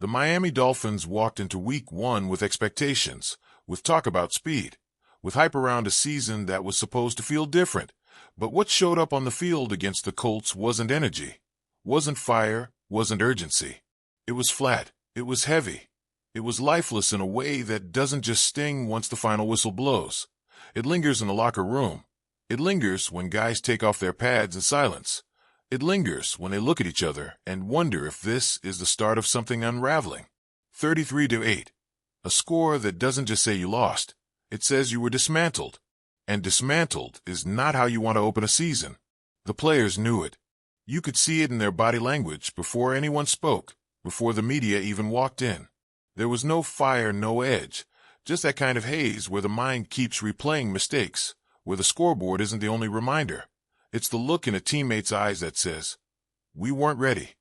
The Miami Dolphins walked into Week 1 with expectations, with talk about speed, with hype around a season that was supposed to feel different. But what showed up on the field against the Colts wasn't energy, wasn't fire, wasn't urgency. It was flat, it was heavy, it was lifeless in a way that doesn't just sting once the final whistle blows. It lingers in the locker room. It lingers when guys take off their pads in silence. It lingers when they look at each other and wonder if this is the start of something unraveling. 33-8. A score that doesn't just say you lost. It says you were dismantled. And dismantled is not how you want to open a season. The players knew it. You could see it in their body language before anyone spoke, before the media even walked in. There was no fire, no edge, just that kind of haze where the mind keeps replaying mistakes, where the scoreboard isn't the only reminder. It's the look in a teammate's eyes that says, "We weren't ready."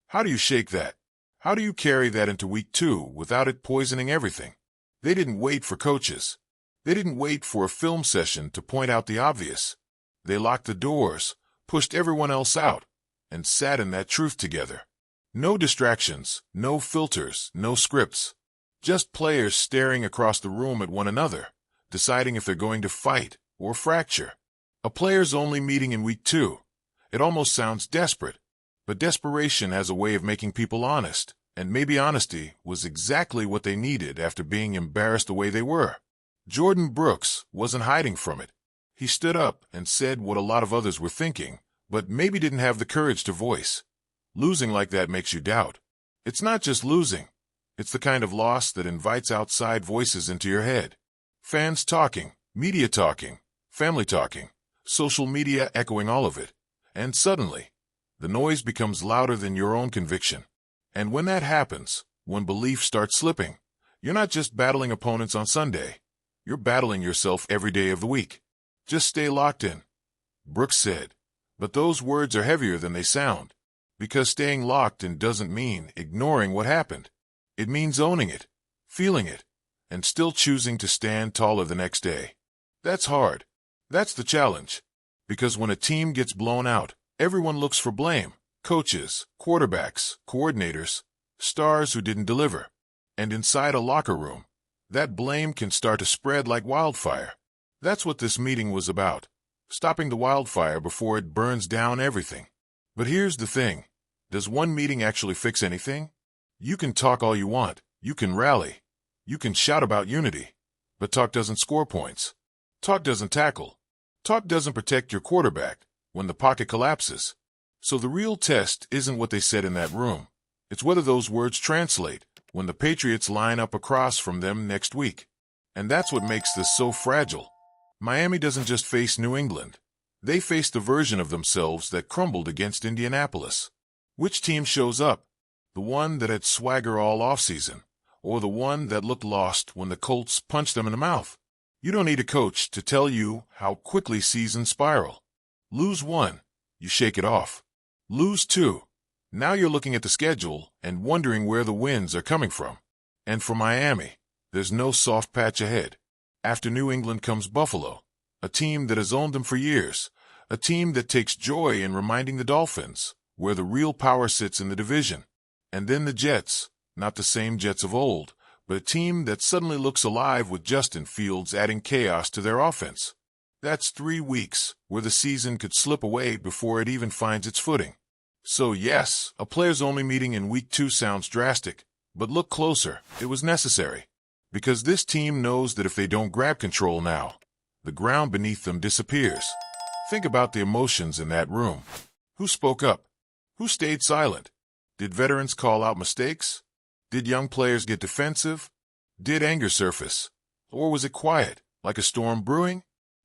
How do you shake that? How do you carry that into Week 2 without it poisoning everything? They didn't wait for coaches. They didn't wait for a film session to point out the obvious. They locked the doors, pushed everyone else out, and sat in that truth together. No distractions, no filters, no scripts. Just players staring across the room at one another, deciding if they're going to fight or fracture. A players-only meeting in Week 2. It almost sounds desperate, but desperation has a way of making people honest, and maybe honesty was exactly what they needed after being embarrassed the way they were. Jordan Brooks wasn't hiding from it. He stood up and said what a lot of others were thinking, but maybe didn't have the courage to voice. Losing like that makes you doubt. It's not just losing. It's the kind of loss that invites outside voices into your head. Fans talking, media talking, family talking, social media echoing all of it. And suddenly, the noise becomes louder than your own conviction. And when that happens, when belief starts slipping, you're not just battling opponents on Sunday. You're battling yourself every day of the week. Just stay locked in, Brooks said. But those words are heavier than they sound, because staying locked in doesn't mean ignoring what happened. It means owning it, feeling it, and still choosing to stand taller the next day. That's hard. That's the challenge. Because when a team gets blown out, everyone looks for blame. Coaches, quarterbacks, coordinators, stars who didn't deliver. And inside a locker room, that blame can start to spread like wildfire. That's what this meeting was about. Stopping the wildfire before it burns down everything. But here's the thing. Does one meeting actually fix anything? You can talk all you want. You can rally. You can shout about unity. But talk doesn't score points. Talk doesn't tackle. Talk doesn't protect your quarterback when the pocket collapses. So the real test isn't what they said in that room. It's whether those words translate when the Patriots line up across from them next week. And that's what makes this so fragile. Miami doesn't just face New England. They face the version of themselves that crumbled against Indianapolis. Which team shows up? The one that had swagger all offseason, or the one that looked lost when the Colts punched them in the mouth? You don't need a coach to tell you how quickly seasons spiral. Lose one, you shake it off. Lose two. Now you're looking at the schedule and wondering where the wins are coming from. And for Miami, there's no soft patch ahead. After New England comes Buffalo, a team that has owned them for years, a team that takes joy in reminding the Dolphins where the real power sits in the division. And then the Jets, not the same Jets of old, but a team that suddenly looks alive with Justin Fields adding chaos to their offense. That's 3 weeks where the season could slip away before it even finds its footing. So yes, a players-only meeting in Week 2 sounds drastic, but look closer, it was necessary. Because this team knows that if they don't grab control now, the ground beneath them disappears. Think about the emotions in that room. Who spoke up? Who stayed silent? Did veterans call out mistakes? Did young players get defensive? Did anger surface? Or was it quiet, like a storm brewing?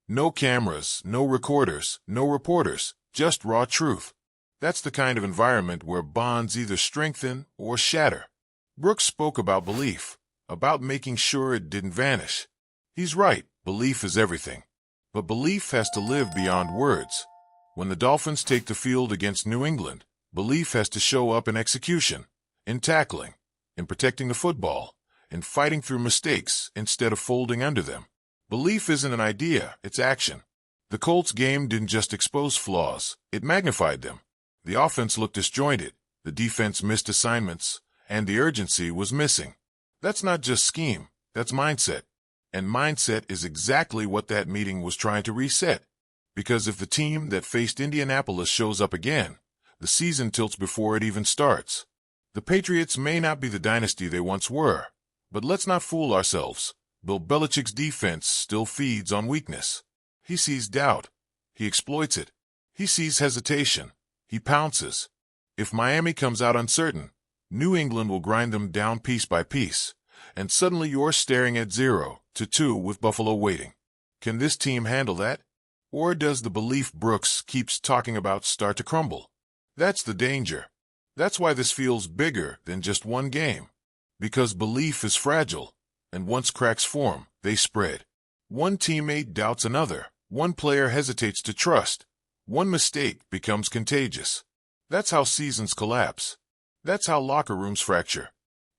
No cameras, no recorders, no reporters, just raw truth. That's the kind of environment where bonds either strengthen or shatter. Brooks spoke about belief, about making sure it didn't vanish. He's right, belief is everything. But belief has to live beyond words. When the Dolphins take the field against New England, belief has to show up in execution, in tackling, in protecting the football, in fighting through mistakes instead of folding under them. Belief isn't an idea, it's action. The Colts game didn't just expose flaws, it magnified them. The offense looked disjointed, the defense missed assignments, and the urgency was missing. That's not just scheme, that's mindset. And mindset is exactly what that meeting was trying to reset. Because if the team that faced Indianapolis shows up again, the season tilts before it even starts. The Patriots may not be the dynasty they once were, but let's not fool ourselves. Bill Belichick's defense still feeds on weakness. He sees doubt. He exploits it. He sees hesitation. He pounces. If Miami comes out uncertain, New England will grind them down piece by piece, and suddenly you're staring at 0-2 with Buffalo waiting. Can this team handle that? Or does the belief Brooks keeps talking about start to crumble? That's the danger. That's why this feels bigger than just one game. Because belief is fragile, and once cracks form, they spread. One teammate doubts another. One player hesitates to trust. One mistake becomes contagious. That's how seasons collapse. That's how locker rooms fracture.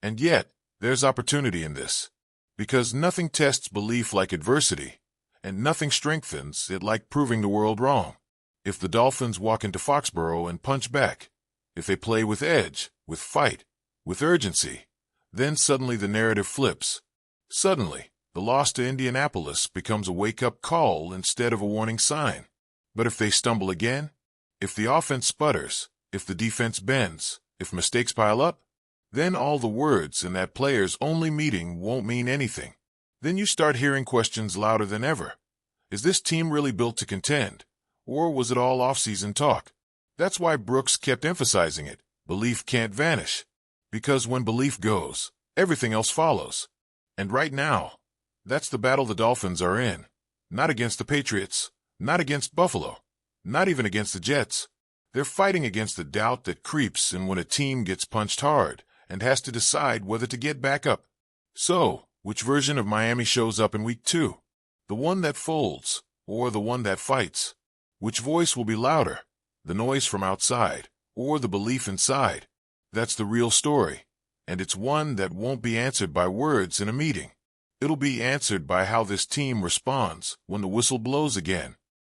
And yet, there's opportunity in this. Because nothing tests belief like adversity, and nothing strengthens it like proving the world wrong. If the Dolphins walk into Foxborough and punch back, if they play with edge, with fight, with urgency, then suddenly the narrative flips. Suddenly, the loss to Indianapolis becomes a wake-up call instead of a warning sign. But if they stumble again, if the offense sputters, if the defense bends, if mistakes pile up, then all the words in that players' only meeting won't mean anything. Then you start hearing questions louder than ever. Is this team really built to contend? Or was it all off-season talk? That's why Brooks kept emphasizing it. Belief can't vanish. Because when belief goes, everything else follows. And right now, that's the battle the Dolphins are in. Not against the Patriots, not against Buffalo, not even against the Jets. They're fighting against the doubt that creeps in when a team gets punched hard and has to decide whether to get back up. So, which version of Miami shows up in Week 2? The one that folds, or the one that fights? Which voice will be louder? The noise from outside, or the belief inside? That's the real story, and it's one that won't be answered by words in a meeting. It'll be answered by how this team responds when the whistle blows again.